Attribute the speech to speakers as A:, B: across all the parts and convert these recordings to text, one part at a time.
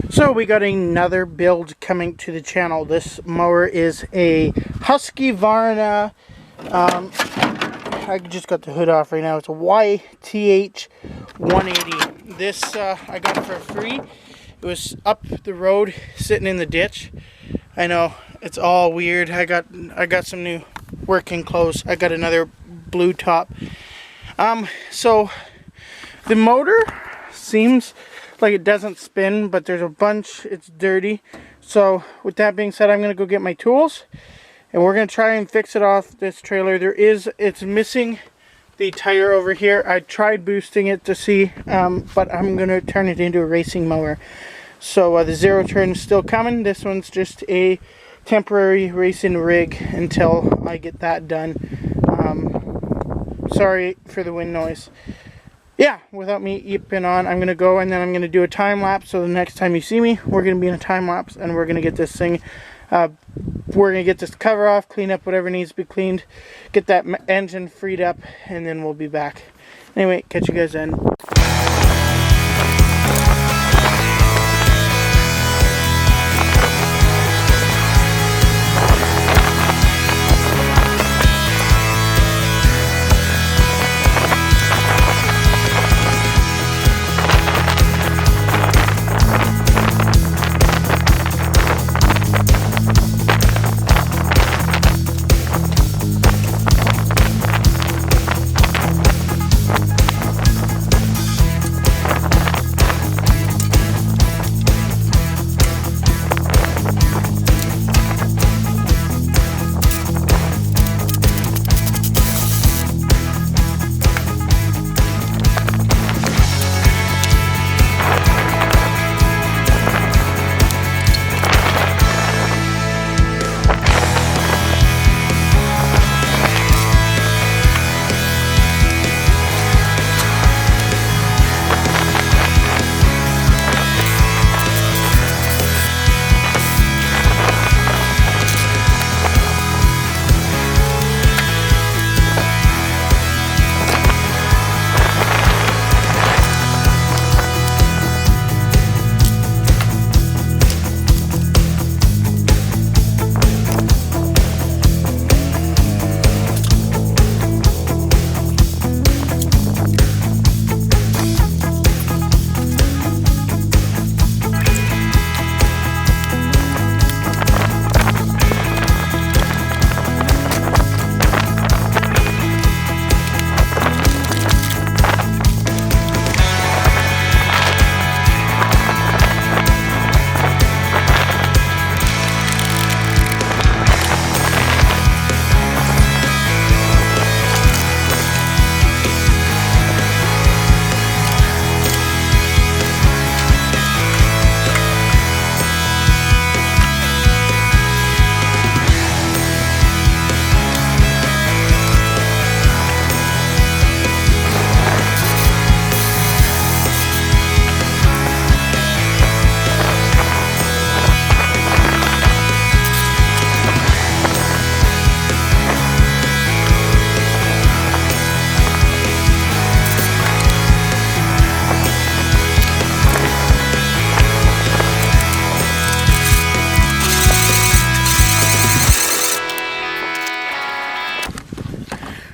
A: So we got another build coming to the channel. This mower is a Husqvarna. I just got the hood off right now. It's a YTH 180. This I got for free. It was up the road, sitting in the ditch. I know it's all weird. I got some new working clothes. I got another blue top. So the motor seems like it doesn't spin, but there's a bunch, it's dirty. So with that being said, I'm gonna go get my tools and we're gonna try and fix it off this trailer. It's missing the tire over here. I tried boosting it to see, but I'm gonna turn it into a racing mower. So the zero turn is still coming. This one's just a temporary racing rig until I get that done. Sorry for the wind noise. Yeah, without me yipping on, I'm going to go and then I'm going to do a time lapse. So the next time you see me, we're going to be in a time lapse and we're going to get this thing, we're going to get this cover off, clean up whatever needs to be cleaned, get that engine freed up, and then we'll be back. Anyway, catch you guys then.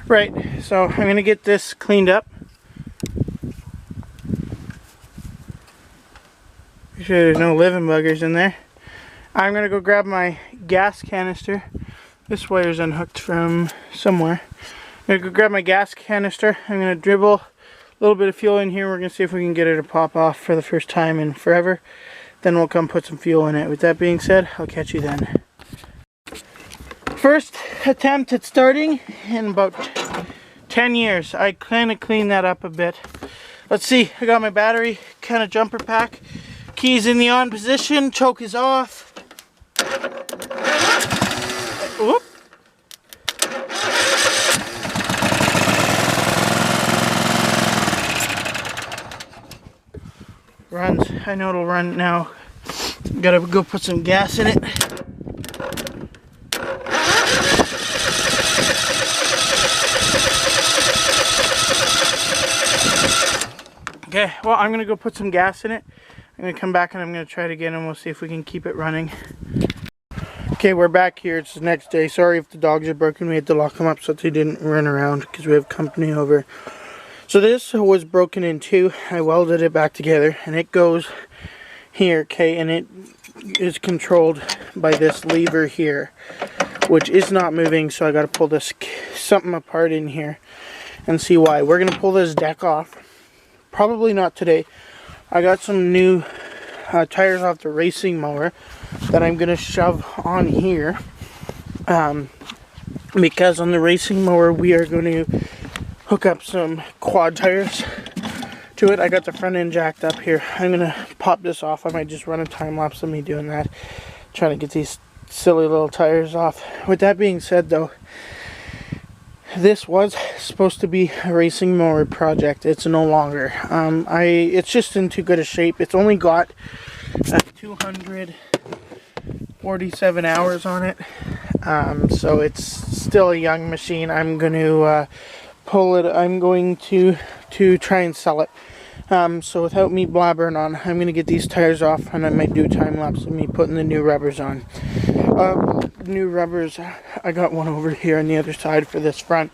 A: Right, so I'm going to get this cleaned up. Make sure there's no living buggers in there. I'm going to go grab my gas canister. This wire's unhooked from somewhere. I'm going to go grab my gas canister. I'm going to dribble a little bit of fuel in here. We're going to see if we can get it to pop off for the first time in forever. Then we'll come put some fuel in it. With that being said, I'll catch you then. First attempt at starting in about 10 years. I kind of cleaned that up a bit. Let's see, I got my battery kind of jumper pack. Keys in the on position, choke is off. Whoop. Runs, I know it'll run now. Gotta go put some gas in it. Okay, well, I'm gonna go put some gas in it. I'm going to come back and I'm going to try it again and we'll see if we can keep it running. Okay, we're back here. It's the next day. Sorry if the dogs are broken. We had to lock them up so that they didn't run around because we have company over. So this was broken in two. I welded it back together and it goes here, okay, and it is controlled by this lever here, which is not moving, so I got to pull this something apart in here and see why. We're going to pull this deck off. Probably not today. I got some new tires off the racing mower that I'm going to shove on here because on the racing mower we are going to hook up some quad tires to it. I got the front end jacked up here. I'm going to pop this off. I might just run a time lapse of me doing that, trying to get these silly little tires off. With that being said though, this was supposed to be a racing mower project. It's no longer. It's just in too good a shape. It's only got 247 hours on it. So it's still a young machine. I'm going to pull it. I'm going to try and sell it. So without me blabbering on, I'm going to get these tires off and I might do a time lapse of me putting the new rubbers on. New rubbers, I got one over here on the other side for this front.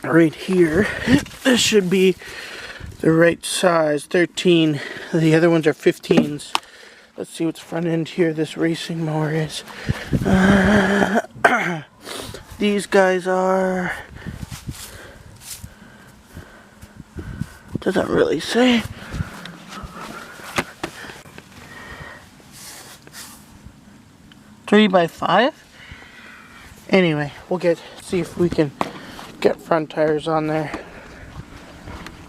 A: Right here, this should be the right size, 13. The other ones are 15s. Let's see what the front end here this racing mower is. These guys are... doesn't really say. Three by 5. Anyway, we'll see if we can get front tires on there.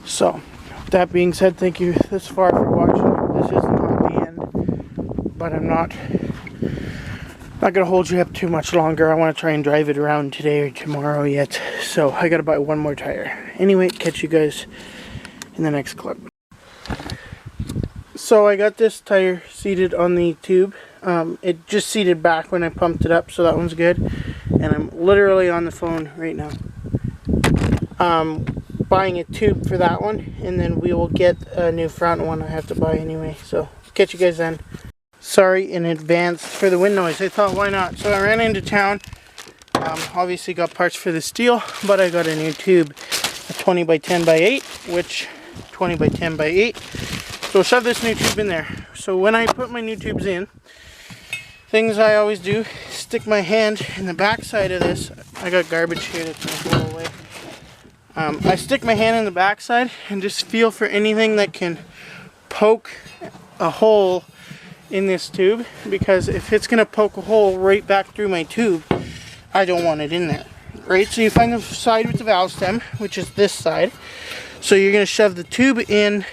A: So, that being said, thank you this far for watching. This is not the end, but I'm not gonna hold you up too much longer. I want to try and drive it around today or tomorrow yet. So I gotta buy one more tire. Anyway, catch you guys in the next clip. So I got this tire seated on the tube. It just seated back when I pumped it up, so that one's good. And I'm literally on the phone right now. Buying a tube for that one, and then we will get a new front one I have to buy anyway. So catch you guys then. Sorry in advance for the wind noise. I thought, why not? So I ran into town. Obviously got parts for the steel, but I got a new tube, a 20 by 10 by 8, which 20 by 10 by 8. So shove this new tube in there. So when I put my new tubes in, things I always do, stick my hand in the back side of this. I got garbage here that's going to blow away. I stick my hand in the back side and just feel for anything that can poke a hole in this tube, because if it's going to poke a hole right back through my tube, I don't want it in there. Right, so you find the side with the valve stem, which is this side. So you're going to shove the tube in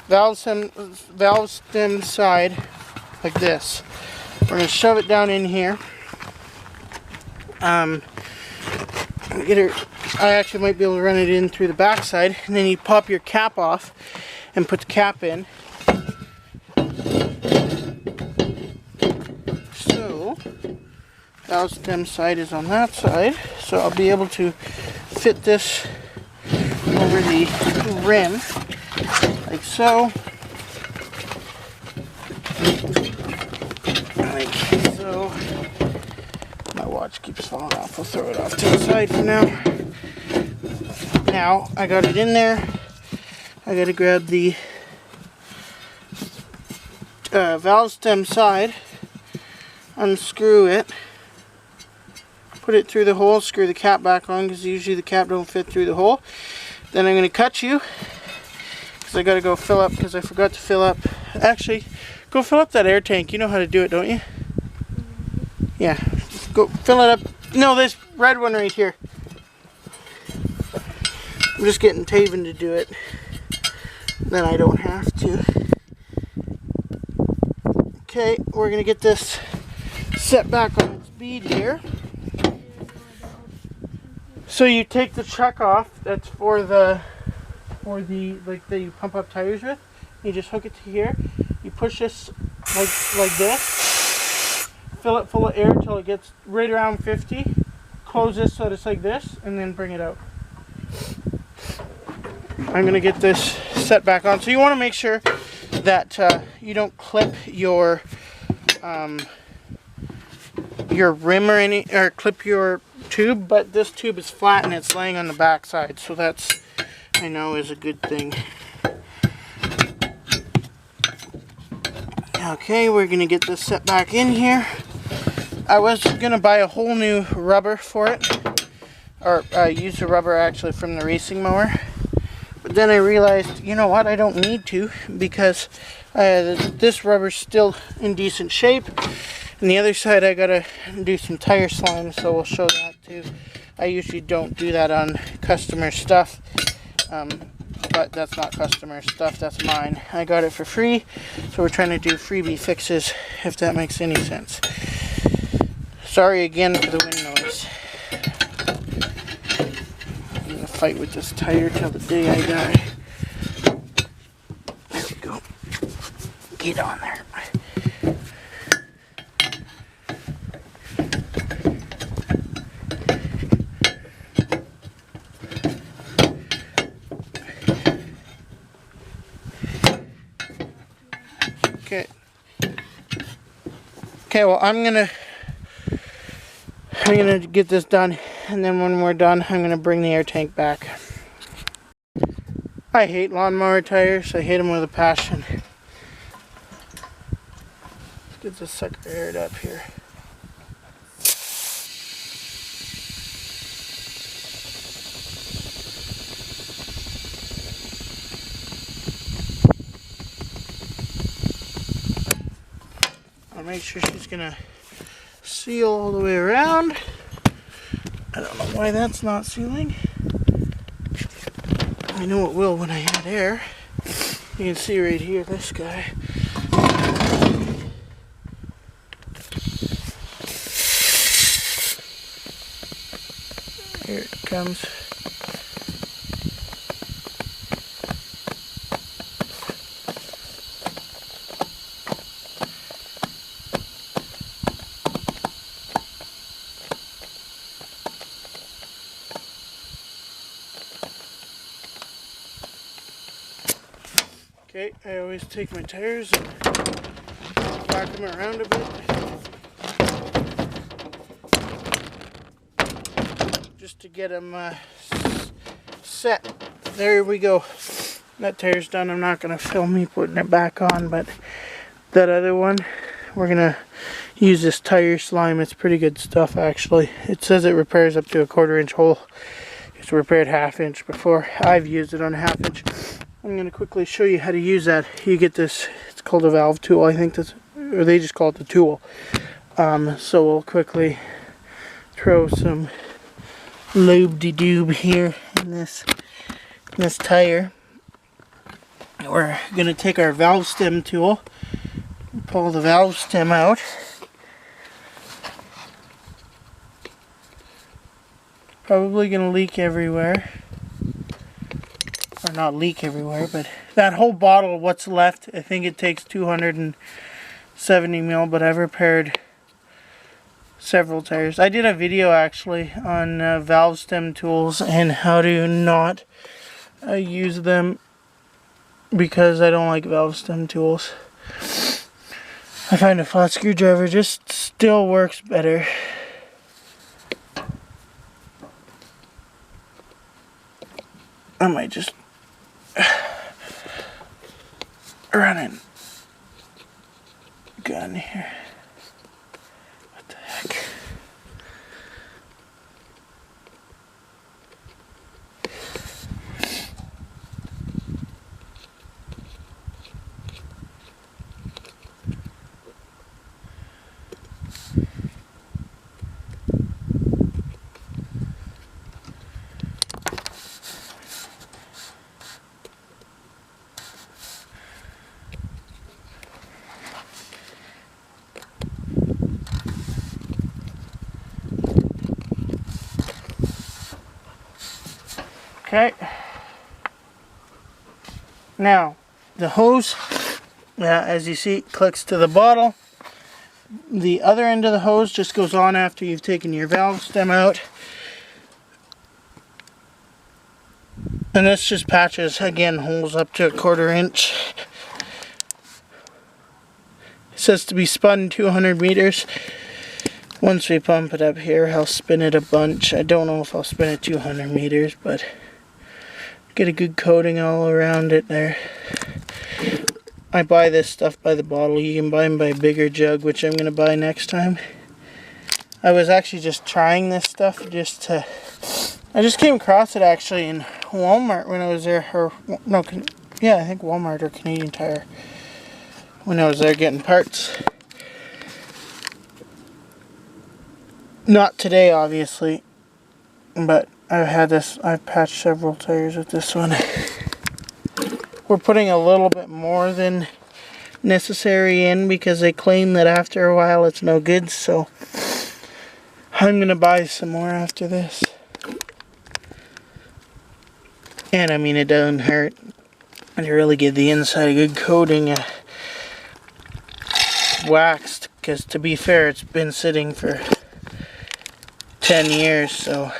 A: valve stem side like this. We're going to shove it down in here. I actually might be able to run it in through the back side, and then you pop your cap off and put the cap in. So valve stem side is on that side, so I'll be able to fit this over the rim like so. Like so. My watch keeps falling off. I'll throw it off to the side for now. Now I got it in there. I gotta grab the valve stem side, unscrew it, put it through the hole, screw the cap back on because usually the cap don't fit through the hole. Then I'm going to cut you because I got to go fill up, because I forgot to fill up. Actually, go fill up that air tank. You know how to do it, don't you? Yeah, go fill it up. No, this red one right here. I'm just getting Taven to do it. Then I don't have to. Okay, we're going to get this set back on its bead here. So you take the chuck off, that's for the like that you pump up tires with. You just hook it to here. You push this like this. Fill it full of air until it gets right around 50. Close this so that it's like this, and then bring it out. I'm gonna get this set set back on. So you want to make sure that you don't clip your rim or clip your tube, but this tube is flat and it's laying on the back side, so that's, I know, is a good thing. Okay, we're gonna get this set back in here. I was gonna buy a whole new rubber for it, or use the rubber actually from the racing mower, but then I realized, you know what, I don't need to, because this rubber's still in decent shape. And the other side I gotta do some tire slime, so we'll show that too. I usually don't do that on customer stuff, but that's not customer stuff, that's mine. I got it for free, so we're trying to do freebie fixes, if that makes any sense. Sorry again for the wind noise. I'm gonna fight with this tire till the day I die. There we go. Get on there. Okay, well, I'm gonna get this done, and then when we're done, I'm gonna bring the air tank back. I hate lawnmower tires. I hate them with a passion. Let's get this sucker aired up here. I'll make sure she's gonna seal all the way around. I don't know why that's not sealing. I know it will when I add air. You can see right here, this guy. Here it comes. Okay, I always take my tires and whack them around a bit, just to get them set. There we go. That tire's done. I'm not going to film me putting it back on, but that other one, we're going to use this tire slime. It's pretty good stuff, actually. It says it repairs up to a 1/4 inch hole. It's repaired 1/2 inch before. I've used it on 1/2 inch. I'm going to quickly show you how to use that. You get this, it's called a valve tool, I think that's, or they just call it the tool. So we'll quickly throw some lube-de-doob here in this tire. We're going to take our valve stem tool, pull the valve stem out. Probably going to leak everywhere. Or not leak everywhere, but that whole bottle, what's left, I think it takes 270 mil, but I've repaired several tires. I did a video actually on valve stem tools and how to not use them, because I don't like valve stem tools. I find a flat screwdriver just still works better. I might just running gun here. What the heck? Okay, now the hose, as you see, clicks to the bottle. The other end of the hose just goes on after you've taken your valve stem out. And this just patches, again, holes up to 1/4 inch. It says to be spun 200 meters. Once we pump it up here, I'll spin it a bunch. I don't know if I'll spin it 200 meters, but get a good coating all around it there. I buy this stuff by the bottle. You can buy them by a bigger jug, which I'm going to buy next time. I was actually just trying this stuff I just came across it actually in Walmart when I was there, or no, yeah, I think Walmart or Canadian Tire when I was there getting parts. Not today, obviously, but I've patched several tires with this one. We're putting a little bit more than necessary in because they claim that after a while it's no good, so I'm gonna buy some more after this. And I mean, it doesn't hurt. And to really give the inside a good coating, waxed, because to be fair, it's been sitting for 10 years, so.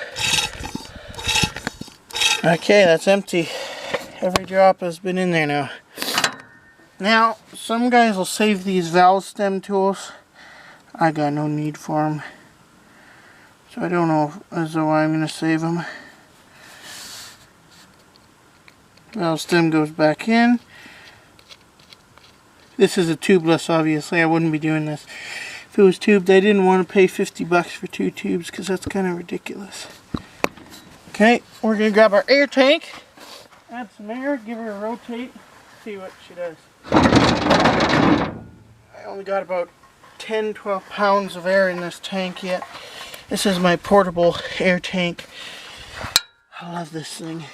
A: Okay, that's empty. Every drop has been in there now. Now, some guys will save these valve stem tools. I got no need for them. So I don't know as though I'm going to save them. Valve stem goes back in. This is a tubeless, obviously. I wouldn't be doing this. If it was tubed, I didn't want to pay 50 bucks for 2 tubes because that's kind of ridiculous. Okay, we're going to grab our air tank. Add some air, give her a rotate, see what she does. I only got about 10-12 pounds of air in this tank yet. This is my portable air tank. I love this thing.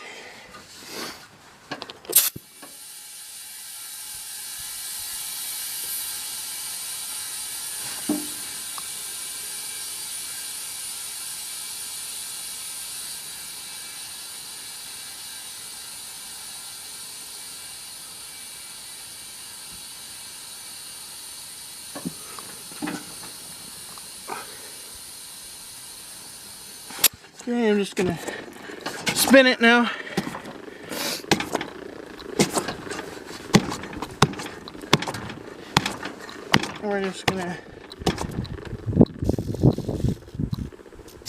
A: Okay, I'm just gonna spin it now. We're just gonna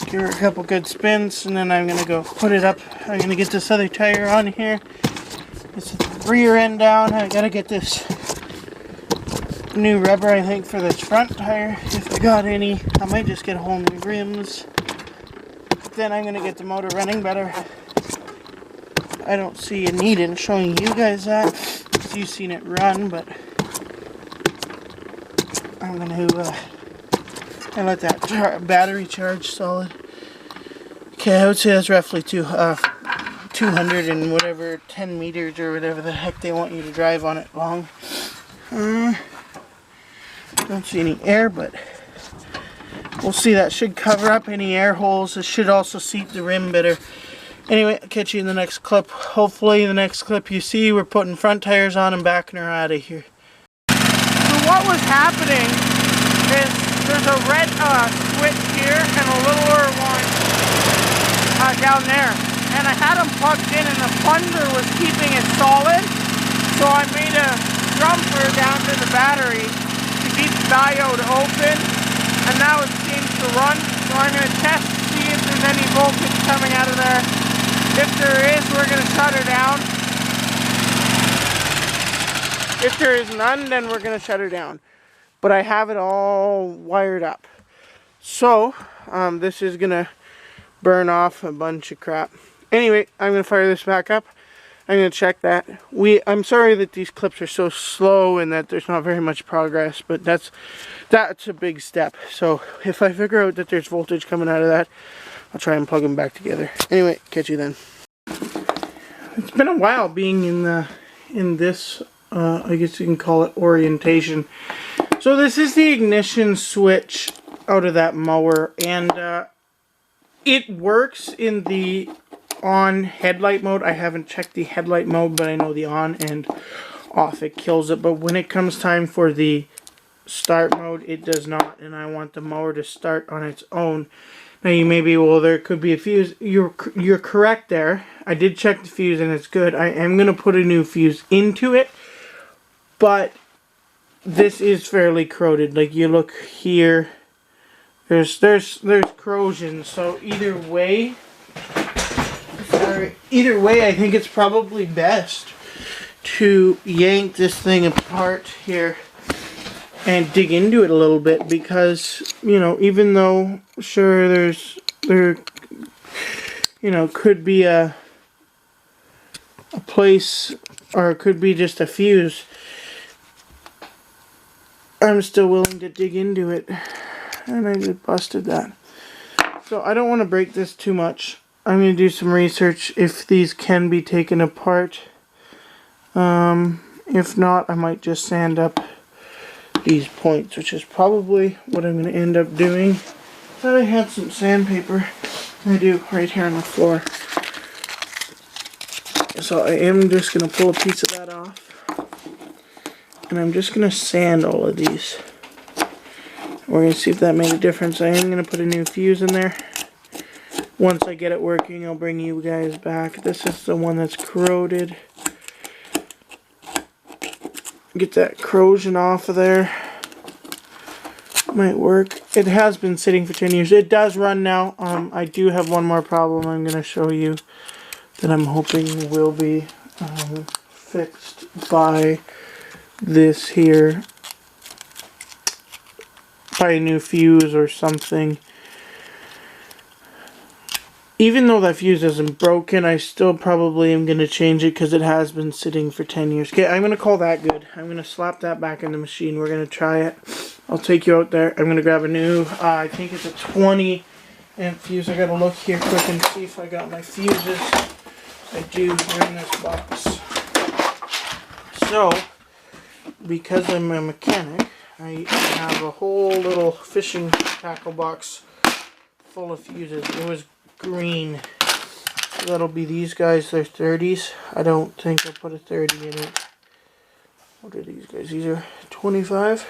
A: give her a couple good spins, and then I'm gonna go put it up. I'm gonna get this other tire on here. It's the rear end down. I gotta get this new rubber, I think, for this front tire, if I got any. I might just get whole new rims. Then I'm going to get the motor running better. I don't see a need in showing you guys that, because you've seen it run, but I'm going to let that battery charge solid. Okay, I would say that's roughly 200 and whatever, 10 meters or whatever the heck they want you to drive on it long. Don't see any air, but we'll see. That should cover up any air holes. It should also seat the rim better. Anyway, I'll catch you in the next clip. Hopefully the next clip you see, we're putting front tires on and backing her out of here. So what was happening is there's a red switch here and a littler one down there. And I had them plugged in and the plunger was keeping it solid. So I made a jumper down to the battery to keep the diode open. And now it seems to run, so I'm going to test to see if there's any voltage coming out of there. If there is, we're going to shut her down. If there is none, then we're going to shut her down. But I have it all wired up. So, this is going to burn off a bunch of crap. Anyway, I'm going to fire this back up. I'm going to check that. I'm sorry that these clips are so slow and that there's not very much progress, but that's a big step. So if I figure out that there's voltage coming out of that, I'll try and plug them back together. Anyway, catch you then. It's been a while being in this, I guess you can call it orientation. So this is the ignition switch out of that mower, and it works in the on headlight mode. I haven't checked the headlight mode, but I know the on and off, it kills it. But when it comes time for the start mode, it does not, and I want the mower to start on its own. Now you may be, well, there could be a fuse. You're correct there. I did check the fuse and it's good. I am going to put a new fuse into it, but this is fairly corroded. Like, you look here, there's corrosion. So either way, I think it's probably best to yank this thing apart here and dig into it a little bit, because, you know, even though sure there could be a place, or it could be just a fuse, I'm still willing to dig into it. And I just busted that. So I don't want to break this too much. I'm going to do some research if these can be taken apart. If not, I might just sand up these points, which is probably what I'm going to end up doing. Thought I had some sandpaper. I do, right here on the floor. So I am just going to pull a piece of that off. And I'm just going to sand all of these. We're going to see if that made a difference. I am going to put a new fuse in there. Once I get it working, I'll bring you guys back. This is the one that's corroded. Get that corrosion off of there. Might work. It has been sitting for 10 years. It does run now. I do have one more problem I'm going to show you that I'm hoping will be fixed by this here. By a new fuse or something. Even though that fuse isn't broken, I still probably am going to change it because it has been sitting for 10 years. Okay, I'm going to call that good. I'm going to slap that back in the machine. We're going to try it. I'll take you out there. I'm going to grab a new, I think it's a 20 amp fuse. I got to look here quick and see if I got my fuses. I do. They're in this box. So, because I'm a mechanic, I have a whole little fishing tackle box full of fuses. It was green. So that'll be these guys. They're 30s. I don't think I'll put a 30 in it. What are these guys? These are 25.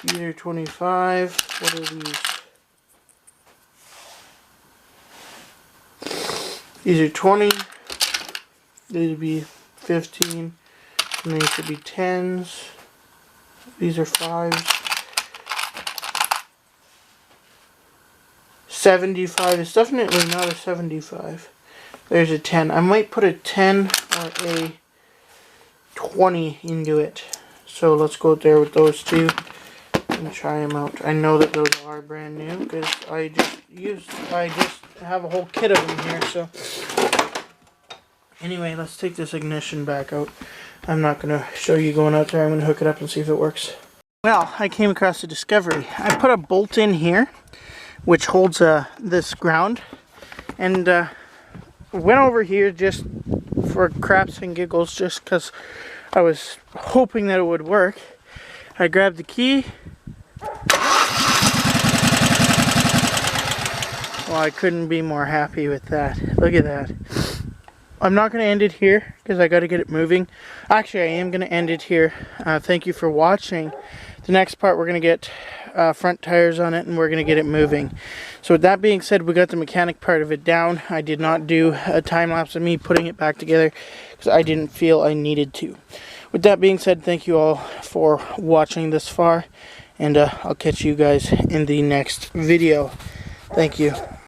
A: These are 25. What are these? These are 20. These would be 15. And these should be 10s. These are 5s. 75 is definitely not a 75. There's a 10. I might put a 10 or a 20 into it. So let's go out there with those two and try them out. I know that those are brand new because I just have a whole kit of them here. So anyway, let's take this ignition back out. I'm not going to show you going out there. I'm going to hook it up and see if it works. Well, I came across a discovery. I put a bolt in here which holds this ground, and went over here just for craps and giggles, just because I was hoping that it would work. I grabbed the key. Well, I couldn't be more happy with that. Look at that. I'm not going to end it here because I got to get it moving. Actually, I am going to end it here. Thank you for watching. The next part, we're going to get front tires on it and we're going to get it moving. So with that being said, we got the mechanic part of it down. I did not do a time lapse of me putting it back together because I didn't feel I needed to. With that being said, thank you all for watching this far, and I'll catch you guys in the next video. Thank you.